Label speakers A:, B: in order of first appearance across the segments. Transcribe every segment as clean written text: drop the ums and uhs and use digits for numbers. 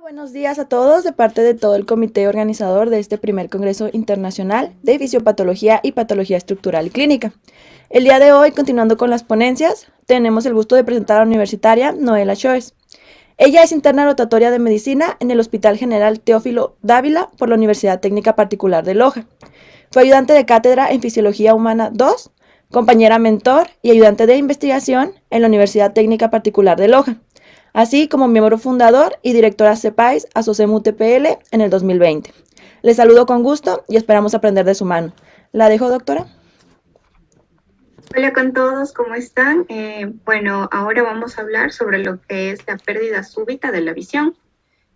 A: Buenos días a todos de parte de todo el comité organizador de este primer Congreso Internacional de Fisiopatología y Patología Estructural y Clínica. El día de hoy, continuando con las ponencias, tenemos el gusto de presentar a la universitaria Noela Schoes. Ella es interna rotatoria de medicina en el Hospital General Teófilo Dávila por la Universidad Técnica Particular de Loja. Fue ayudante de cátedra en Fisiología Humana 2, compañera mentor y ayudante de investigación en la Universidad Técnica Particular de Loja, así como miembro fundador y directora CEPAIS Asocem UTPL en el 2020. Les saludo con gusto y esperamos aprender de su mano. ¿La dejo, doctora?
B: Hola con todos, ¿cómo están? Bueno, ahora vamos a hablar sobre lo que es la pérdida súbita de la visión.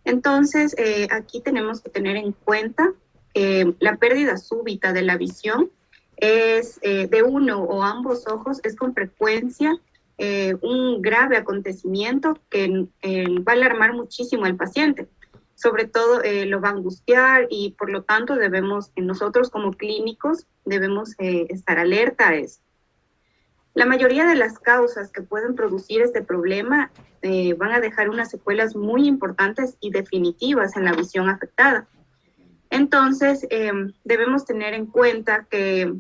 B: Entonces, aquí tenemos que tener en cuenta que la pérdida súbita de la visión es de uno o ambos ojos, es con frecuencia un grave acontecimiento que va a alarmar muchísimo al paciente. Sobre todo lo va a angustiar y por lo tanto nosotros como clínicos debemos estar alerta a eso. La mayoría de las causas que pueden producir este problema van a dejar unas secuelas muy importantes y definitivas en la visión afectada. Entonces, debemos tener en cuenta que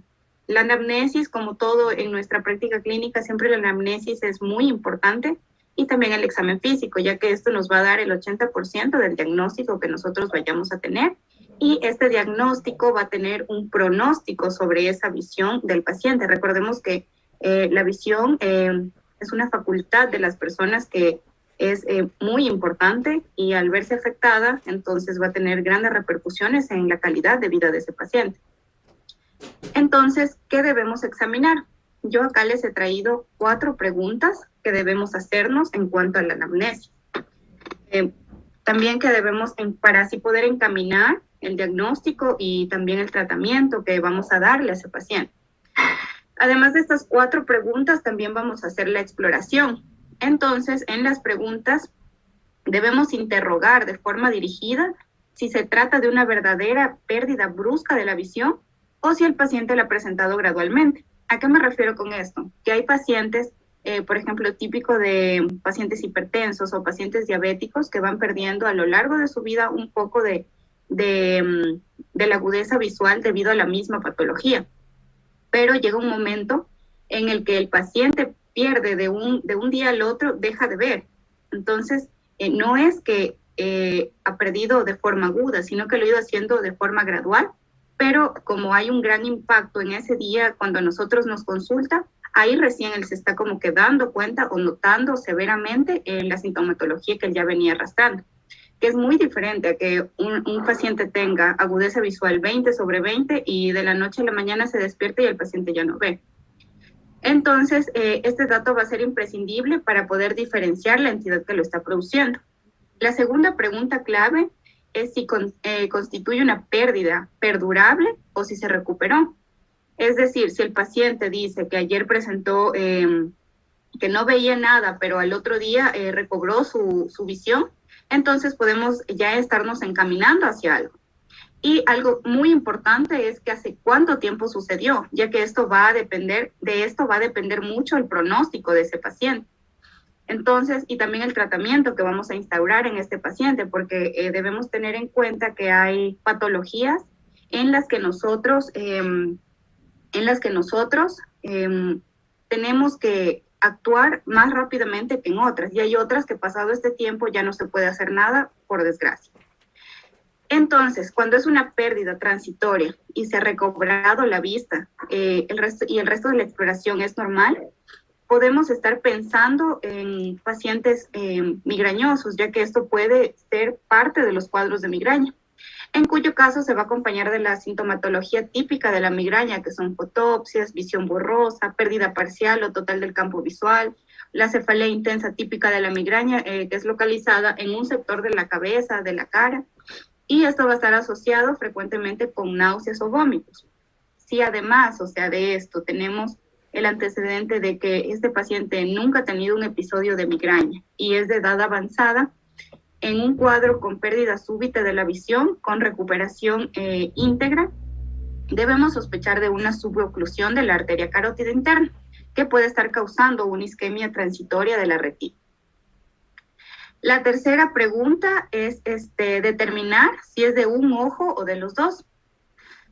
B: la anamnesis, como todo en nuestra práctica clínica, siempre la anamnesis es muy importante y también el examen físico, ya que esto nos va a dar el 80% del diagnóstico que nosotros vayamos a tener y este diagnóstico va a tener un pronóstico sobre esa visión del paciente. Recordemos que la visión es una facultad de las personas que es muy importante y al verse afectada, entonces va a tener grandes repercusiones en la calidad de vida de ese paciente. Entonces, ¿qué debemos examinar? Yo acá les he traído 4 preguntas que debemos hacernos en cuanto a la anamnesis. También que debemos, para así poder encaminar el diagnóstico y también el tratamiento que vamos a darle a ese paciente. Además de estas 4 preguntas, también vamos a hacer la exploración. Entonces, en las preguntas debemos interrogar de forma dirigida si se trata de una verdadera pérdida brusca de la visión o si el paciente la ha presentado gradualmente. ¿A qué me refiero con esto? Que hay pacientes, por ejemplo, típico de pacientes hipertensos o pacientes diabéticos que van perdiendo a lo largo de su vida un poco de la agudeza visual debido a la misma patología. Pero llega un momento en el que el paciente pierde de un día al otro, deja de ver. Entonces, no es que ha perdido de forma aguda, sino que lo ha ido haciendo de forma gradual, pero como hay un gran impacto en ese día, cuando nosotros nos consulta, ahí recién él se está como que dando cuenta o notando severamente la sintomatología que él ya venía arrastrando, que es muy diferente a que un paciente tenga agudeza visual 20/20 y de la noche a la mañana se despierta y el paciente ya no ve. Entonces, este dato va a ser imprescindible para poder diferenciar la entidad que lo está produciendo. La segunda pregunta clave es si constituye una pérdida perdurable o si se recuperó. Es decir, si el paciente dice que ayer presentó que no veía nada, pero al otro día recobró su visión, entonces podemos ya estarnos encaminando hacia algo. Y algo muy importante es que hace cuánto tiempo sucedió, ya que esto va a depender mucho el pronóstico de ese paciente. Entonces, y también el tratamiento que vamos a instaurar en este paciente, porque debemos tener en cuenta que hay patologías en las que nosotros tenemos que actuar más rápidamente que en otras, y hay otras que pasado este tiempo ya no se puede hacer nada, por desgracia. Entonces, cuando es una pérdida transitoria y se ha recobrado la vista, el resto de la exploración es normal, podemos estar pensando en pacientes migrañosos, ya que esto puede ser parte de los cuadros de migraña, en cuyo caso se va a acompañar de la sintomatología típica de la migraña, que son fotopsias, visión borrosa, pérdida parcial o total del campo visual, la cefalea intensa típica de la migraña, que es localizada en un sector de la cabeza, de la cara, y esto va a estar asociado frecuentemente con náuseas o vómitos. Si además, de esto, tenemos el antecedente de que este paciente nunca ha tenido un episodio de migraña y es de edad avanzada, en un cuadro con pérdida súbita de la visión, con recuperación íntegra, debemos sospechar de una suboclusión de la arteria carótida interna, que puede estar causando una isquemia transitoria de la retina. La tercera pregunta es determinar si es de un ojo o de los dos.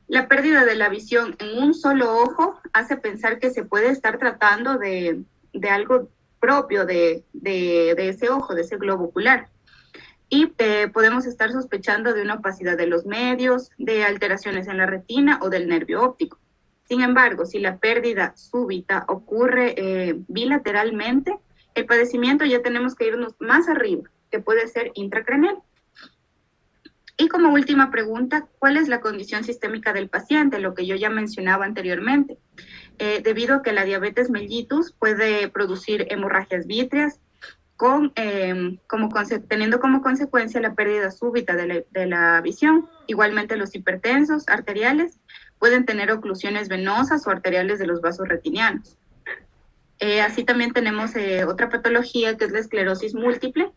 B: La pérdida de la visión en un solo ojo hace pensar que se puede estar tratando de algo propio de ese ojo, de ese globo ocular. Y podemos estar sospechando de una opacidad de los medios, de alteraciones en la retina o del nervio óptico. Sin embargo, si la pérdida súbita ocurre bilateralmente, el padecimiento ya tenemos que irnos más arriba, que puede ser intracraneal. Y como última pregunta, ¿cuál es la condición sistémica del paciente? Lo que yo ya mencionaba anteriormente. Debido a que la diabetes mellitus puede producir hemorragias vítreas, teniendo como consecuencia la pérdida súbita de la visión. Igualmente los hipertensos arteriales pueden tener oclusiones venosas o arteriales de los vasos retinianos. Así también tenemos otra patología que es la esclerosis múltiple,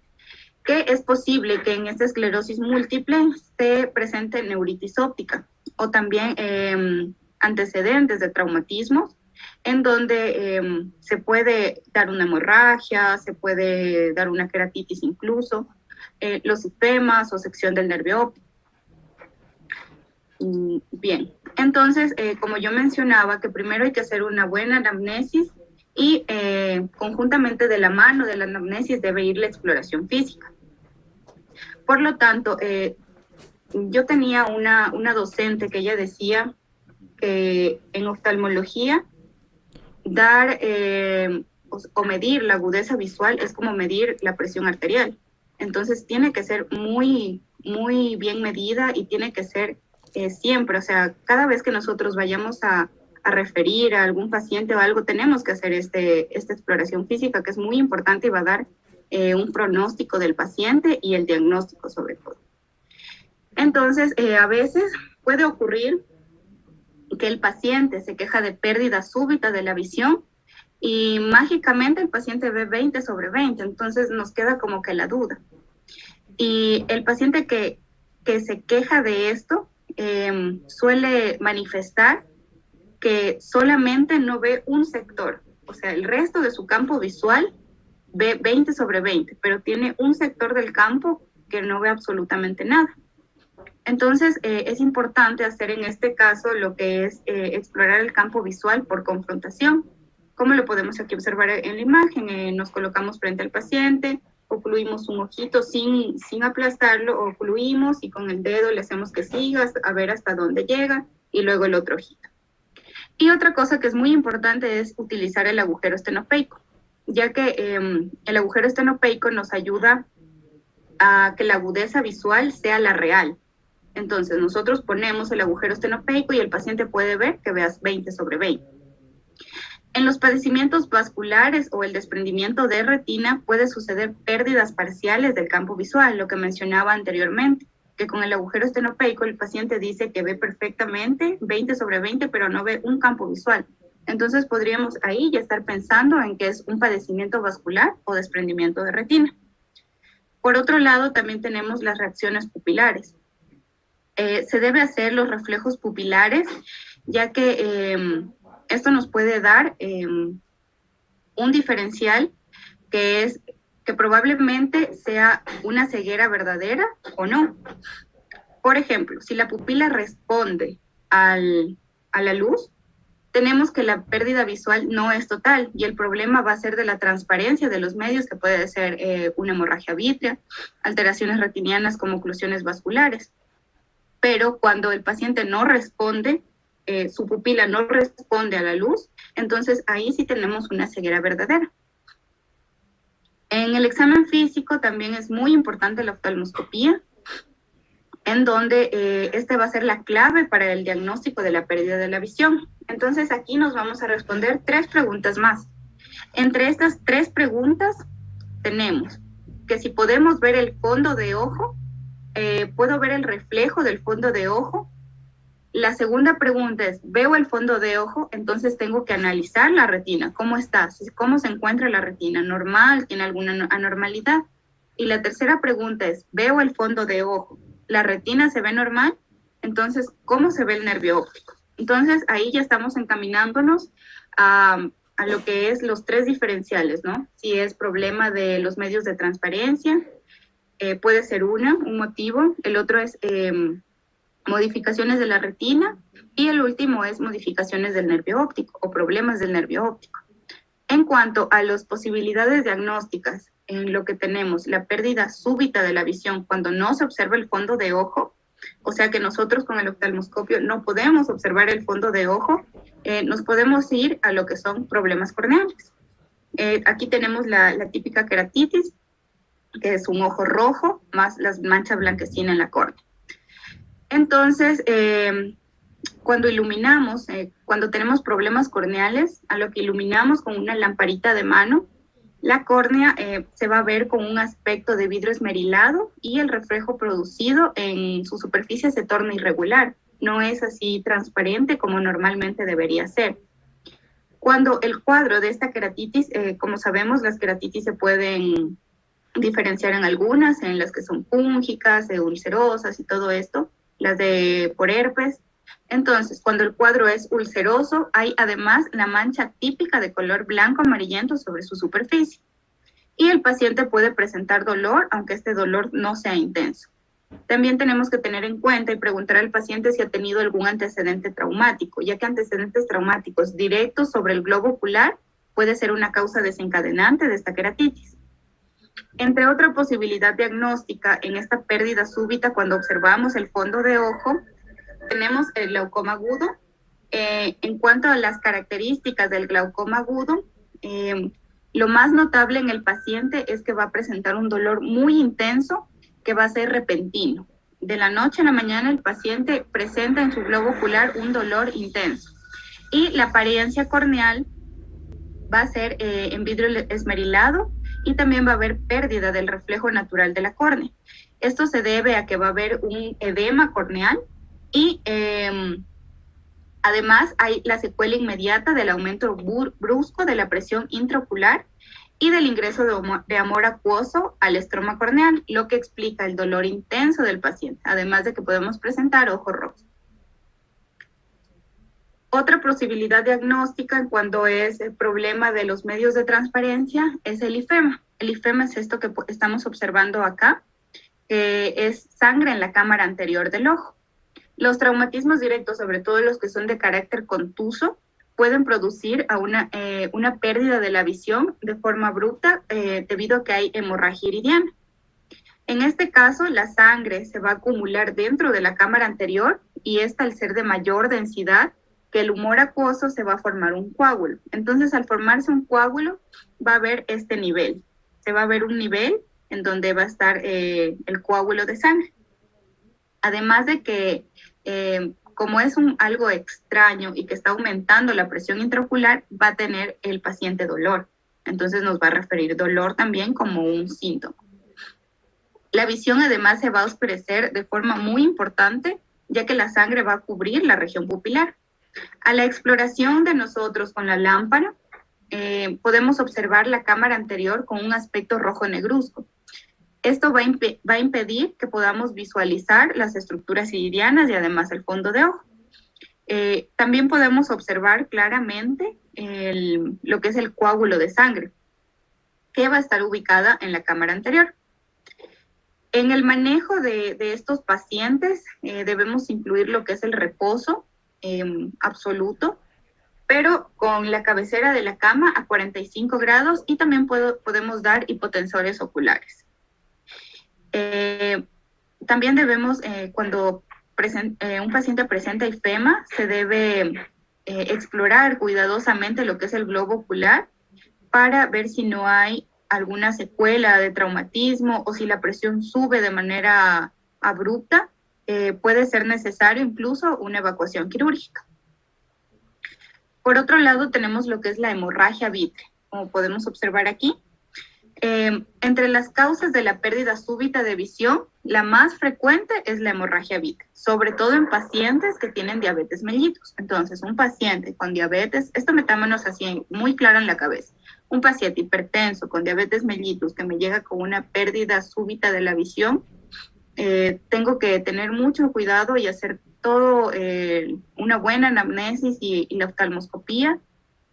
B: que es posible que en esta esclerosis múltiple se presente neuritis óptica o también antecedentes de traumatismos, en donde se puede dar una hemorragia, se puede dar una queratitis incluso, los sistemas o sección del nervio óptico. Bien, entonces, como yo mencionaba, que primero hay que hacer una buena anamnesis y conjuntamente de la mano de la anamnesis debe ir la exploración física. Por lo tanto, yo tenía una docente que ella decía que en oftalmología dar o medir la agudeza visual es como medir la presión arterial. Entonces tiene que ser muy, muy bien medida y tiene que ser siempre, o sea, cada vez que nosotros vayamos a referir a algún paciente o algo, tenemos que hacer esta exploración física que es muy importante y va a dar un pronóstico del paciente y el diagnóstico sobre todo. Entonces, a veces puede ocurrir que el paciente se queja de pérdida súbita de la visión y mágicamente el paciente ve 20 sobre 20, entonces nos queda como que la duda. Y el paciente que se queja de esto suele manifestar que solamente no ve un sector, o sea, el resto de su campo visual ve 20 sobre 20, pero tiene un sector del campo que no ve absolutamente nada. Entonces, es importante hacer en este caso lo que es explorar el campo visual por confrontación. ¿Cómo lo podemos aquí observar en la imagen? Nos colocamos frente al paciente, ocluimos un ojito sin aplastarlo, ocluimos y con el dedo le hacemos que siga a ver hasta dónde llega y luego el otro ojito. Y otra cosa que es muy importante es utilizar el agujero estenopeico, ya que el agujero estenopeico nos ayuda a que la agudeza visual sea la real. Entonces, nosotros ponemos el agujero estenopeico y el paciente puede ver que veas 20 sobre 20. En los padecimientos vasculares o el desprendimiento de retina puede suceder pérdidas parciales del campo visual, lo que mencionaba anteriormente, que con el agujero estenopeico el paciente dice que ve perfectamente 20 sobre 20, pero no ve un campo visual. Entonces podríamos ahí ya estar pensando en que es un padecimiento vascular o desprendimiento de retina. Por otro lado, también tenemos las reacciones pupilares. Se debe hacer los reflejos pupilares, ya que esto nos puede dar un diferencial que es que probablemente sea una ceguera verdadera o no. Por ejemplo, si la pupila responde a la luz, tenemos que la pérdida visual no es total y el problema va a ser de la transparencia de los medios, que puede ser una hemorragia vítrea, alteraciones retinianas como oclusiones vasculares. Pero cuando el paciente no responde, su pupila no responde a la luz, entonces ahí sí tenemos una ceguera verdadera. En el examen físico también es muy importante la oftalmoscopía, en donde esta va a ser la clave para el diagnóstico de la pérdida de la visión. Entonces aquí nos vamos a responder 3 preguntas más. Entre estas 3 preguntas tenemos que si podemos ver el fondo de ojo, ¿puedo ver el reflejo del fondo de ojo? La segunda pregunta es, ¿veo el fondo de ojo? Entonces tengo que analizar la retina. ¿Cómo está? ¿Cómo se encuentra la retina? ¿Normal? ¿Tiene alguna anormalidad? Y la tercera pregunta es, ¿veo el fondo de ojo? ¿La retina se ve normal? Entonces, ¿cómo se ve el nervio óptico? Entonces, ahí ya estamos encaminándonos a lo que es los 3 diferenciales, ¿no? Si es problema de los medios de transparencia, puede ser un motivo, el otro es modificaciones de la retina y el último es modificaciones del nervio óptico o problemas del nervio óptico. En cuanto a las posibilidades diagnósticas, en lo que tenemos la pérdida súbita de la visión cuando no se observa el fondo de ojo, o sea que nosotros con el oftalmoscopio no podemos observar el fondo de ojo, nos podemos ir a lo que son problemas corneales. Aquí tenemos la típica queratitis, que es un ojo rojo más las manchas blanquecinas en la córnea. Entonces, cuando iluminamos, cuando tenemos problemas corneales, a lo que iluminamos con una lamparita de mano, la córnea se va a ver con un aspecto de vidrio esmerilado y el reflejo producido en su superficie se torna irregular. No es así transparente como normalmente debería ser. Cuando el cuadro de esta queratitis, como sabemos, las queratitis se pueden diferenciar en algunas, en las que son fúngicas, ulcerosas y todo esto, las de por herpes. Entonces, cuando el cuadro es ulceroso, hay además la mancha típica de color blanco amarillento sobre su superficie. Y el paciente puede presentar dolor, aunque este dolor no sea intenso. También tenemos que tener en cuenta y preguntar al paciente si ha tenido algún antecedente traumático, ya que antecedentes traumáticos directos sobre el globo ocular puede ser una causa desencadenante de esta queratitis. Entre otra posibilidad diagnóstica en esta pérdida súbita cuando observamos el fondo de ojo, tenemos el glaucoma agudo. En cuanto a las características del glaucoma agudo, lo más notable en el paciente es que va a presentar un dolor muy intenso que va a ser repentino. De la noche a la mañana el paciente presenta en su globo ocular un dolor intenso. Y la apariencia corneal va a ser en vidrio esmerilado y también va a haber pérdida del reflejo natural de la córnea. Esto se debe a que va a haber un edema corneal y además hay la secuela inmediata del aumento brusco de la presión intraocular y del ingreso de amor acuoso al estroma corneal, lo que explica el dolor intenso del paciente, además de que podemos presentar ojo rojo. Otra posibilidad diagnóstica cuando es el problema de los medios de transparencia es el ifema. El ifema es esto que estamos observando acá, que es sangre en la cámara anterior del ojo. Los traumatismos directos, sobre todo los que son de carácter contuso, pueden producir a una pérdida de la visión de forma abrupta debido a que hay hemorragia iridiana. En este caso, la sangre se va a acumular dentro de la cámara anterior y esta, al ser de mayor densidad que el humor acuoso, se va a formar un coágulo. Entonces, al formarse un coágulo, va a haber este nivel. Se va a ver un nivel en donde va a estar el coágulo de sangre. Además de que, como es algo extraño y que está aumentando la presión intraocular, va a tener el paciente dolor. Entonces nos va a referir dolor también como un síntoma. La visión además se va a oscurecer de forma muy importante, ya que la sangre va a cubrir la región pupilar. A la exploración de nosotros con la lámpara, podemos observar la cámara anterior con un aspecto rojo negruzco. Esto va a impedir que podamos visualizar las estructuras iridianas y además el fondo de ojo. También podemos observar claramente lo que es el coágulo de sangre, que va a estar ubicada en la cámara anterior. En el manejo de estos pacientes debemos incluir lo que es el reposo absoluto, pero con la cabecera de la cama a 45 grados y también podemos dar hipotensores oculares. También debemos, cuando un paciente presenta ifema, se debe explorar cuidadosamente lo que es el globo ocular para ver si no hay alguna secuela de traumatismo o si la presión sube de manera abrupta, puede ser necesario incluso una evacuación quirúrgica. Por otro lado, tenemos lo que es la hemorragia vítrea, como podemos observar aquí. Entre las causas de la pérdida súbita de visión, la más frecuente es la hemorragia vítrea, sobre todo en pacientes que tienen diabetes mellitus. Entonces, un paciente con diabetes, esto metámonos así muy claro en la cabeza, un paciente hipertenso con diabetes mellitus que me llega con una pérdida súbita de la visión, tengo que tener mucho cuidado y hacer todo una buena anamnesis y la oftalmoscopía,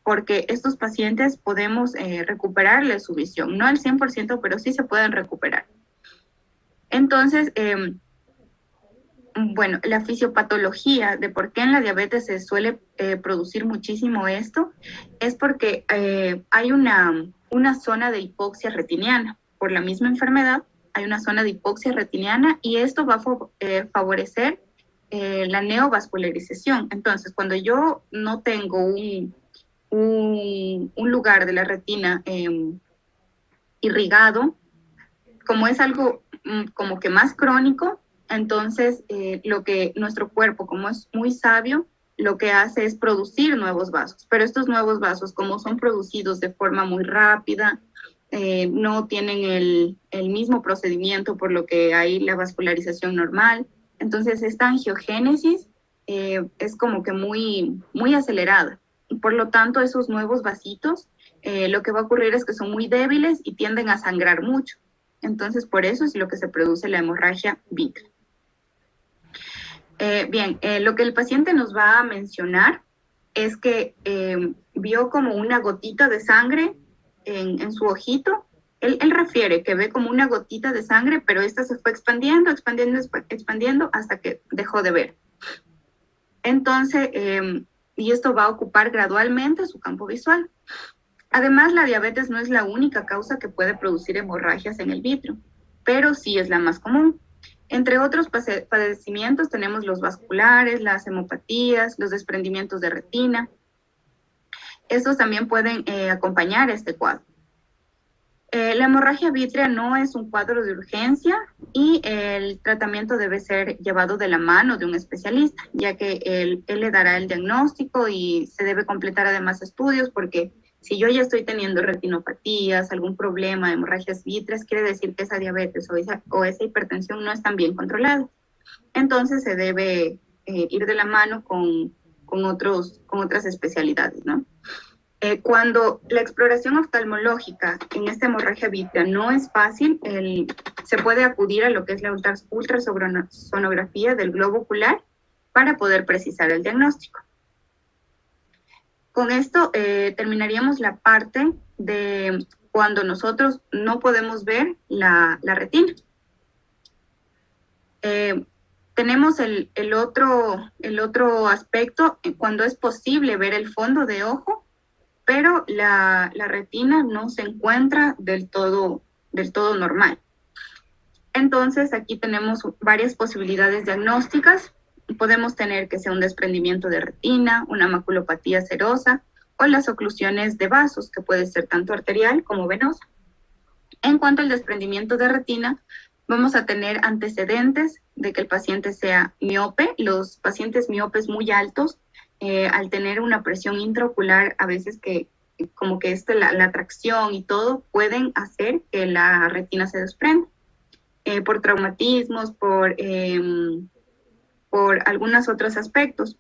B: porque estos pacientes podemos recuperarles su visión, no al 100%, pero sí se pueden recuperar. Entonces, bueno, la fisiopatología de por qué en la diabetes se suele producir muchísimo esto es porque hay una zona de hipoxia retiniana. Por la misma enfermedad hay una zona de hipoxia retiniana y esto va a favorecer la neovascularización. Entonces, cuando yo no tengo un lugar de la retina irrigado, como es algo como que más crónico, entonces lo que nuestro cuerpo, como es muy sabio, lo que hace es producir nuevos vasos, pero estos nuevos vasos, como son producidos de forma muy rápida, no tienen el mismo procedimiento por lo que hay la vascularización normal, entonces esta angiogénesis es como que muy acelerada, y por lo tanto esos nuevos vasitos, lo que va a ocurrir es que son muy débiles y tienden a sangrar mucho. Entonces, por eso es lo que se produce la hemorragia vítrea. Bien, lo que el paciente nos va a mencionar es que vio como una gotita de sangre en su ojito. Él refiere que ve como una gotita de sangre, pero esta se fue expandiendo, expandiendo, expandiendo hasta que dejó de ver. Entonces, y esto va a ocupar gradualmente su campo visual. Además, la diabetes no es la única causa que puede producir hemorragias en el vítreo, pero sí es la más común. Entre otros padecimientos tenemos los vasculares, las hemopatías, los desprendimientos de retina. Estos también pueden acompañar este cuadro. La hemorragia vítrea no es un cuadro de urgencia y el tratamiento debe ser llevado de la mano de un especialista, ya que él le dará el diagnóstico y se debe completar además estudios porque si yo ya estoy teniendo retinopatías, algún problema de hemorragias vítreas, quiere decir que esa diabetes o esa hipertensión no están bien controladas. Entonces se debe ir de la mano con otras especialidades, ¿no? Cuando la exploración oftalmológica en esta hemorragia vítrea no es fácil, se puede acudir a lo que es la ultrasonografía del globo ocular para poder precisar el diagnóstico. Con esto terminaríamos la parte de cuando nosotros no podemos ver la retina. Tenemos el otro aspecto cuando es posible ver el fondo de ojo, pero la retina no se encuentra del todo normal. Entonces, aquí tenemos varias posibilidades diagnósticas. Podemos tener que sea un desprendimiento de retina, una maculopatía serosa o las oclusiones de vasos, que puede ser tanto arterial como venosa. En cuanto al desprendimiento de retina, vamos a tener antecedentes de que el paciente sea miope. Los pacientes miopes muy altos, al tener una presión intraocular, a veces que como que la tracción y todo pueden hacer que la retina se desprenda. Por traumatismos, por algunos otros aspectos.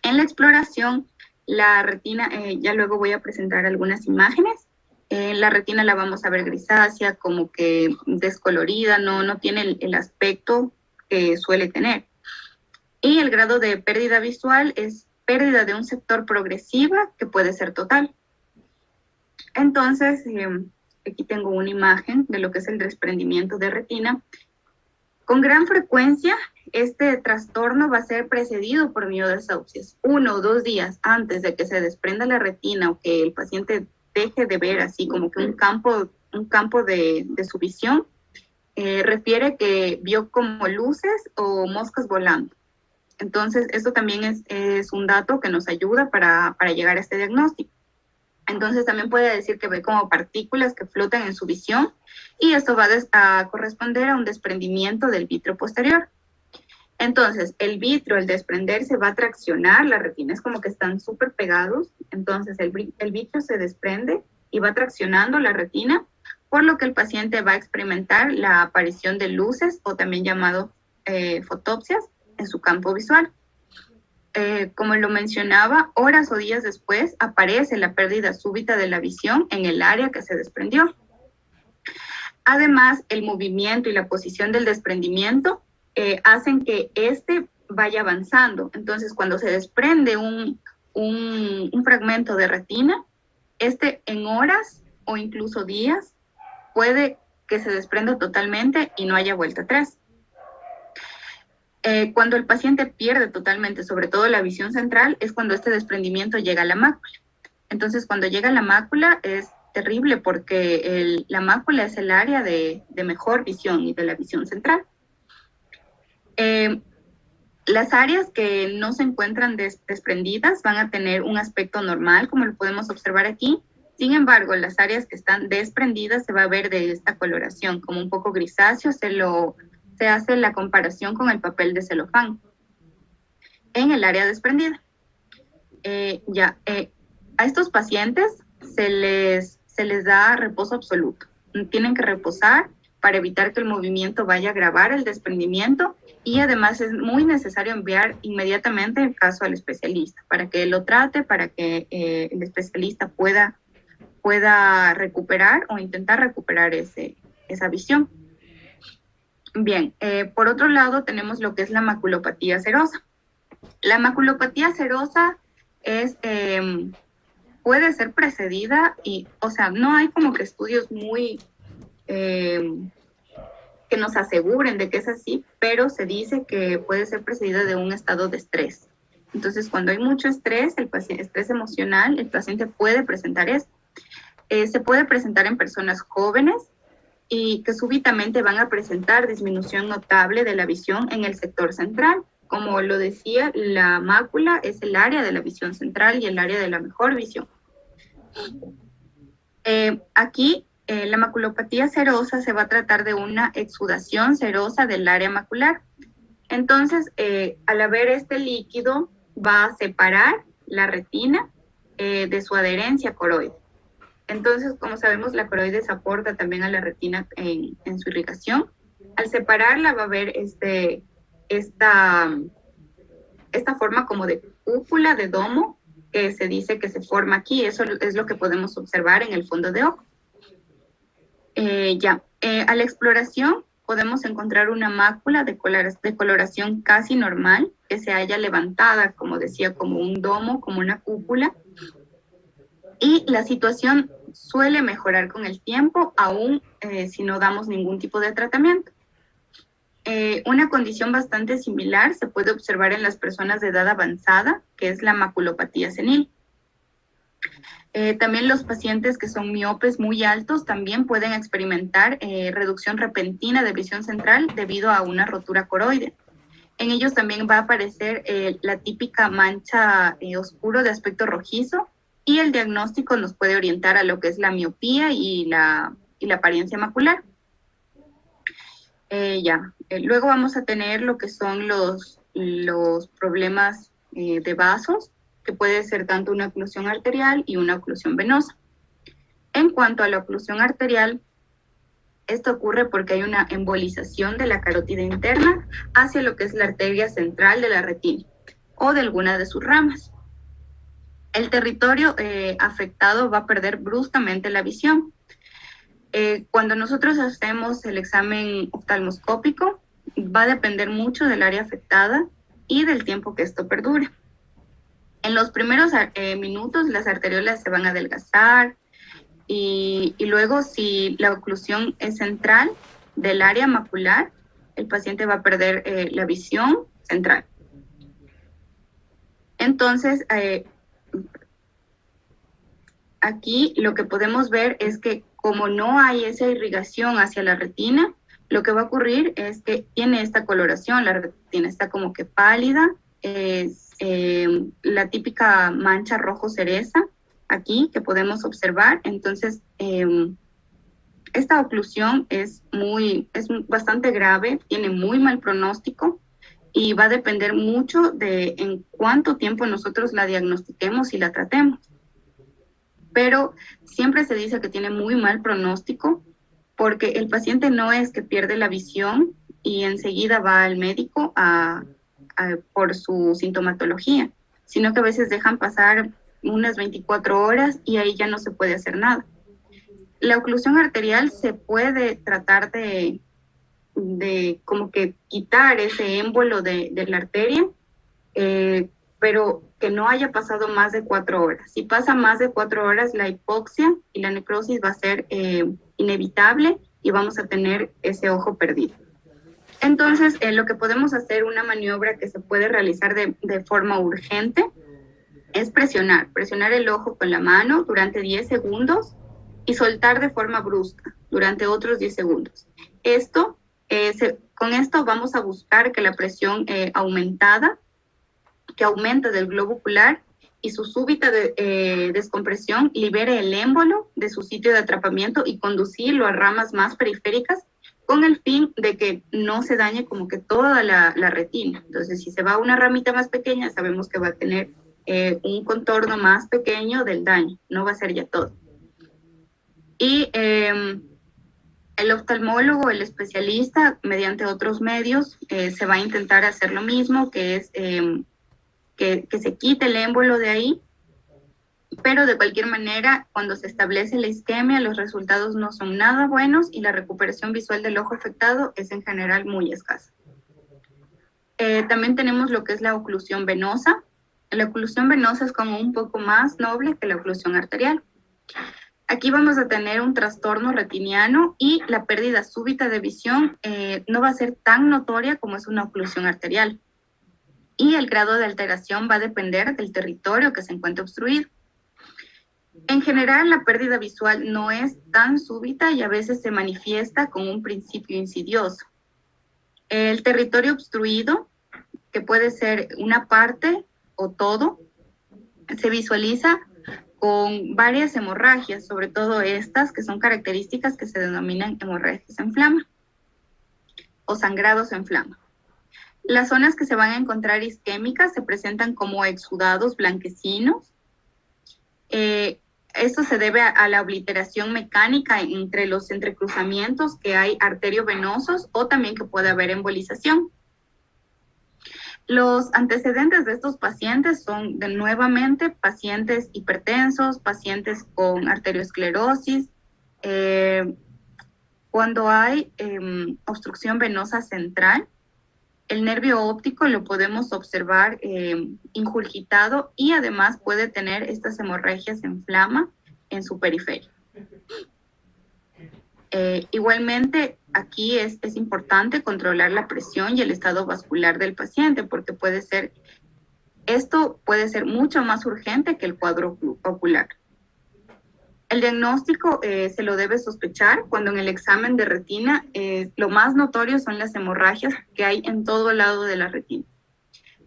B: En la exploración, la retina, ya luego voy a presentar algunas imágenes. La retina la vamos a ver grisácea, como que descolorida, no tiene el aspecto que suele tener. Y el grado de pérdida visual es pérdida de un sector progresiva que puede ser total. Entonces, aquí tengo una imagen de lo que es el desprendimiento de retina. Con gran frecuencia, este trastorno va a ser precedido por miodesaucias. 1 o 2 días antes de que se desprenda la retina o que el paciente deje de ver así como que un campo de su visión, refiere que vio como luces o moscas volando. Entonces, esto también es un dato que nos ayuda para llegar a este diagnóstico. Entonces, también puede decir que ve como partículas que flotan en su visión y esto va a corresponder a un desprendimiento del vítreo posterior. Entonces, el vítreo, al desprenderse, va a traccionar la retina, es como que están súper pegados, entonces el vítreo se desprende y va traccionando la retina, por lo que el paciente va a experimentar la aparición de luces o también llamado fotopsias en su campo visual. Como lo mencionaba, horas o días después aparece la pérdida súbita de la visión en el área que se desprendió. Además, el movimiento y la posición del desprendimiento hacen que este vaya avanzando. Entonces, cuando se desprende un fragmento de retina, este en horas o incluso días puede que se desprenda totalmente y no haya vuelta atrás. Cuando el paciente pierde totalmente, sobre todo la visión central, es cuando este desprendimiento llega a la mácula. Entonces, cuando llega a la mácula es terrible porque la mácula es el área de mejor visión y de la visión central. Las áreas que no se encuentran desprendidas van a tener un aspecto normal, como lo podemos observar aquí. Sin embargo, las áreas que están desprendidas se va a ver de esta coloración, como un poco grisáceo. Se hace la comparación con el papel de celofán en el área desprendida. A estos pacientes se les da reposo absoluto. Tienen que reposar para evitar que el movimiento vaya a agravar el desprendimiento, y además es muy necesario enviar inmediatamente el caso al especialista para que él lo trate, para que el especialista pueda recuperar o intentar recuperar esa visión. Bien, por otro lado tenemos lo que es la maculopatía serosa. La maculopatía serosa puede ser precedida no hay como que estudios muy que nos aseguren de que es así, pero se dice que puede ser precedida de un estado de estrés. Entonces, cuando hay mucho estrés, estrés emocional, el paciente puede presentar esto. Se puede presentar en personas jóvenes y que súbitamente van a presentar disminución notable de la visión en el sector central. Como lo decía, la mácula es el área de la visión central y el área de la mejor visión. Aquí, la maculopatía serosa se va a tratar de una exudación serosa del área macular. Entonces, al haber este líquido, va a separar la retina de su adherencia coroide. Entonces, como sabemos, la coroides aporta también a la retina en su irrigación. Al separarla va a haber esta forma como de cúpula, de domo, que se dice que se forma aquí. Eso es lo que podemos observar en el fondo de ojo. A la exploración podemos encontrar una mácula de coloración casi normal, que se halla levantada, como decía, como un domo, como una cúpula. Y la situación suele mejorar con el tiempo, aún si no damos ningún tipo de tratamiento. Una condición bastante similar se puede observar en las personas de edad avanzada, que es la maculopatía senil. También los pacientes que son miopes muy altos también pueden experimentar reducción repentina de visión central debido a una rotura coroide. En ellos también va a aparecer la típica mancha oscuro de aspecto rojizo, y el diagnóstico nos puede orientar a lo que es la miopía y la apariencia macular. Luego vamos a tener lo que son los problemas de vasos, que puede ser tanto una oclusión arterial y una oclusión venosa. En cuanto a la oclusión arterial, esto ocurre porque hay una embolización de la carótida interna hacia lo que es la arteria central de la retina o de alguna de sus ramas. El territorio afectado va a perder bruscamente la visión. Cuando nosotros hacemos el examen oftalmoscópico, va a depender mucho del área afectada y del tiempo que esto perdure. En los primeros minutos las arteriolas se van a adelgazar y luego, si la oclusión es central del área macular, el paciente va a perder la visión central. Entonces, aquí lo que podemos ver es que como no hay esa irrigación hacia la retina, lo que va a ocurrir es que tiene esta coloración, la retina está como que pálida, la típica mancha rojo cereza aquí que podemos observar. Entonces, esta oclusión es bastante grave, tiene muy mal pronóstico y va a depender mucho de en cuánto tiempo nosotros la diagnostiquemos y la tratemos. Pero siempre se dice que tiene muy mal pronóstico porque el paciente no es que pierde la visión y enseguida va al médico por su sintomatología, sino que a veces dejan pasar unas 24 horas y ahí ya no se puede hacer nada. La oclusión arterial se puede tratar de como que quitar ese émbolo de la arteria, pero que no haya pasado más de 4 horas. Si pasa más de 4 horas, la hipoxia y la necrosis va a ser inevitable y vamos a tener ese ojo perdido. Entonces, lo que podemos hacer, una maniobra que se puede realizar de forma urgente, es presionar el ojo con la mano durante 10 segundos y soltar de forma brusca durante otros 10 segundos. Con esto vamos a buscar que la presión que aumente del globo ocular y su súbita descompresión libere el émbolo de su sitio de atrapamiento y conducirlo a ramas más periféricas con el fin de que no se dañe como que toda la retina. Entonces, si se va a una ramita más pequeña, sabemos que va a tener un contorno más pequeño del daño, no va a ser ya todo. Y el oftalmólogo, el especialista, mediante otros medios, se va a intentar hacer lo mismo, que es que se quite el émbolo de ahí, pero de cualquier manera, cuando se establece la isquemia, los resultados no son nada buenos y la recuperación visual del ojo afectado es en general muy escasa. También tenemos lo que es la oclusión venosa. La oclusión venosa es como un poco más noble que la oclusión arterial. Aquí vamos a tener un trastorno retiniano y la pérdida súbita de visión no va a ser tan notoria como es una oclusión arterial. Y el grado de alteración va a depender del territorio que se encuentre obstruido. En general, la pérdida visual no es tan súbita y a veces se manifiesta con un principio insidioso. El territorio obstruido, que puede ser una parte o todo, se visualiza con varias hemorragias, sobre todo estas que son características que se denominan hemorragias en flama o sangrados en flama. Las zonas que se van a encontrar isquémicas se presentan como exudados blanquecinos. Esto se debe a la obliteración mecánica entre los entrecruzamientos que hay arteriovenosos o también que puede haber embolización. Los antecedentes de estos pacientes son nuevamente pacientes hipertensos, pacientes con arteriosclerosis. Cuando hay obstrucción venosa central, el nervio óptico lo podemos observar ingurgitado y además puede tener estas hemorragias en flama en su periferia. Igualmente, aquí es importante controlar la presión y el estado vascular del paciente porque esto puede ser mucho más urgente que el cuadro ocular. El diagnóstico se lo debe sospechar cuando en el examen de retina lo más notorio son las hemorragias que hay en todo lado de la retina.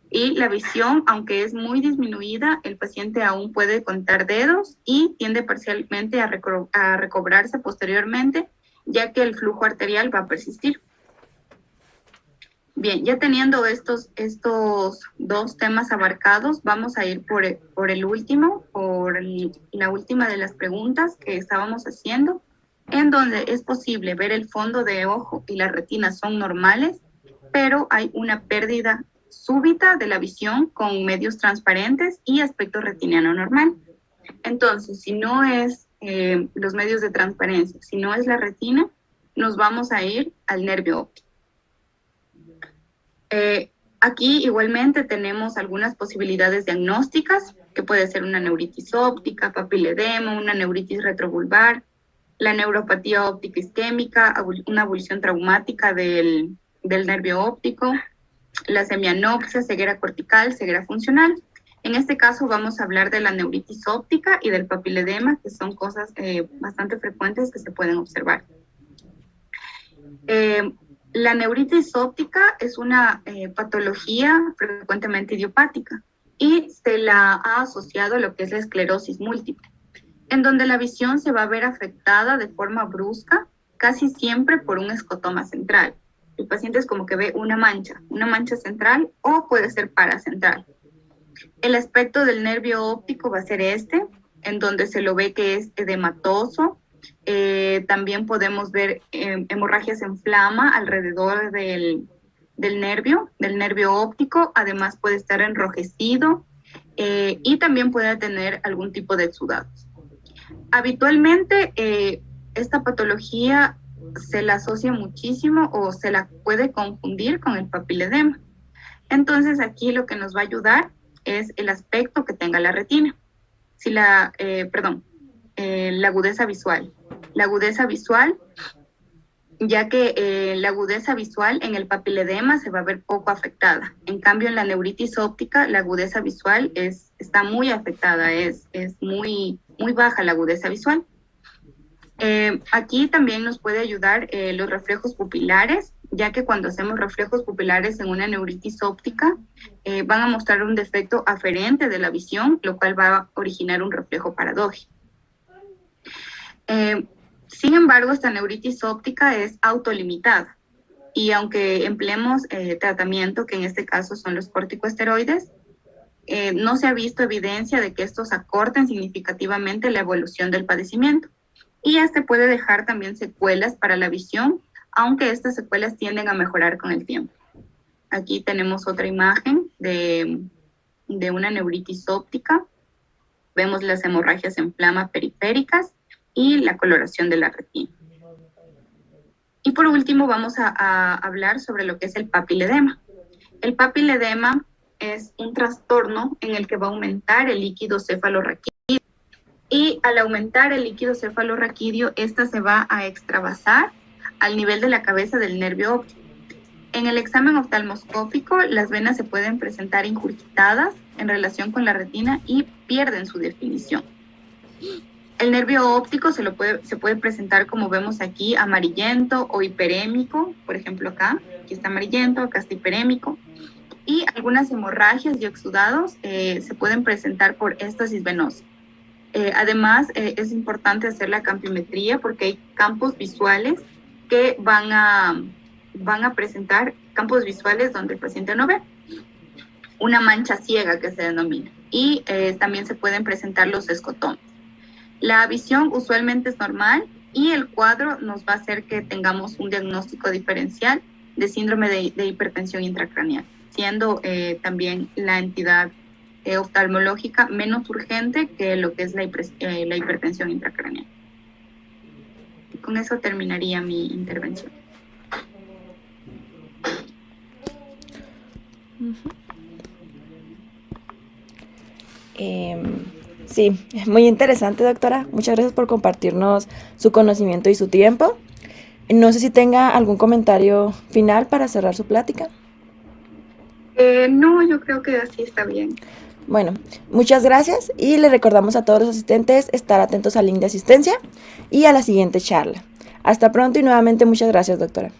B: Y la visión, aunque es muy disminuida, el paciente aún puede contar dedos y tiende parcialmente a recobrarse posteriormente, ya que el flujo arterial va a persistir. Bien, ya teniendo estos dos temas abarcados, vamos a ir por el último, la última de las preguntas que estábamos haciendo, en donde es posible ver el fondo de ojo y la retina son normales, pero hay una pérdida súbita de la visión con medios transparentes y aspecto retiniano normal. Entonces, si no es los medios de transparencia, si no es la retina, nos vamos a ir al nervio óptico. Aquí igualmente tenemos algunas posibilidades diagnósticas, que puede ser una neuritis óptica, papiledema, una neuritis retrovulvar, la neuropatía óptica isquémica, una avulsión traumática del nervio óptico, la semianopsia, ceguera cortical, ceguera funcional. En este caso vamos a hablar de la neuritis óptica y del papiledema, que son cosas bastante frecuentes que se pueden observar. La neuritis óptica es una patología frecuentemente idiopática y se la ha asociado a lo que es la esclerosis múltiple, en donde la visión se va a ver afectada de forma brusca, casi siempre por un escotoma central. El paciente es como que ve una mancha central o puede ser paracentral. El aspecto del nervio óptico va a ser en donde se lo ve que es edematoso. También podemos ver hemorragias en flama alrededor del nervio óptico. Además puede estar enrojecido y también puede tener algún tipo de exudados. Habitualmente esta patología se la asocia muchísimo o se la puede confundir con el papiledema. Entonces aquí lo que nos va a ayudar es el aspecto que tenga la retina. La agudeza visual. La agudeza visual ya que la agudeza visual en el papiledema se va a ver poco afectada. En cambio, en la neuritis óptica, la agudeza visual está muy afectada, es muy baja la agudeza visual. Aquí también nos puede ayudar los reflejos pupilares, ya que cuando hacemos reflejos pupilares en una neuritis óptica, van a mostrar un defecto aferente de la visión, lo cual va a originar un reflejo paradójico. Sin embargo, esta neuritis óptica es autolimitada y aunque empleemos tratamiento, que en este caso son los corticosteroides, no se ha visto evidencia de que estos acorten significativamente la evolución del padecimiento. Y este puede dejar también secuelas para la visión, aunque estas secuelas tienden a mejorar con el tiempo. Aquí tenemos otra imagen de una neuritis óptica. Vemos las hemorragias en flama periféricas y la coloración de la retina. Y por último vamos a hablar sobre lo que es el papiledema. El papiledema es un trastorno en el que va a aumentar el líquido cefalorraquídeo y al aumentar el líquido cefalorraquídeo, esta se va a extravasar al nivel de la cabeza del nervio óptico. En el examen oftalmoscópico, las venas se pueden presentar ingurgitadas en relación con la retina y pierden su definición. El nervio óptico se puede presentar, como vemos aquí, amarillento o hiperémico. Por ejemplo, aquí está amarillento, acá está hiperémico. Y algunas hemorragias y exudados se pueden presentar por éstasis venosa. Además, es importante hacer la campiometría porque hay campos visuales que van a presentar campos visuales donde el paciente no ve. Una mancha ciega que se denomina. Y también se pueden presentar los escotomas. La visión usualmente es normal y el cuadro nos va a hacer que tengamos un diagnóstico diferencial de síndrome de hipertensión intracraneal, siendo también la entidad oftalmológica menos urgente que lo que es la hipertensión intracraneal. Con eso terminaría mi intervención.
A: Sí, muy interesante, doctora. Muchas gracias por compartirnos su conocimiento y su tiempo. No sé si tenga algún comentario final para cerrar su plática.
B: No, yo creo que así está bien.
A: Bueno, muchas gracias y le recordamos a todos los asistentes estar atentos al link de asistencia y a la siguiente charla. Hasta pronto y nuevamente muchas gracias, doctora.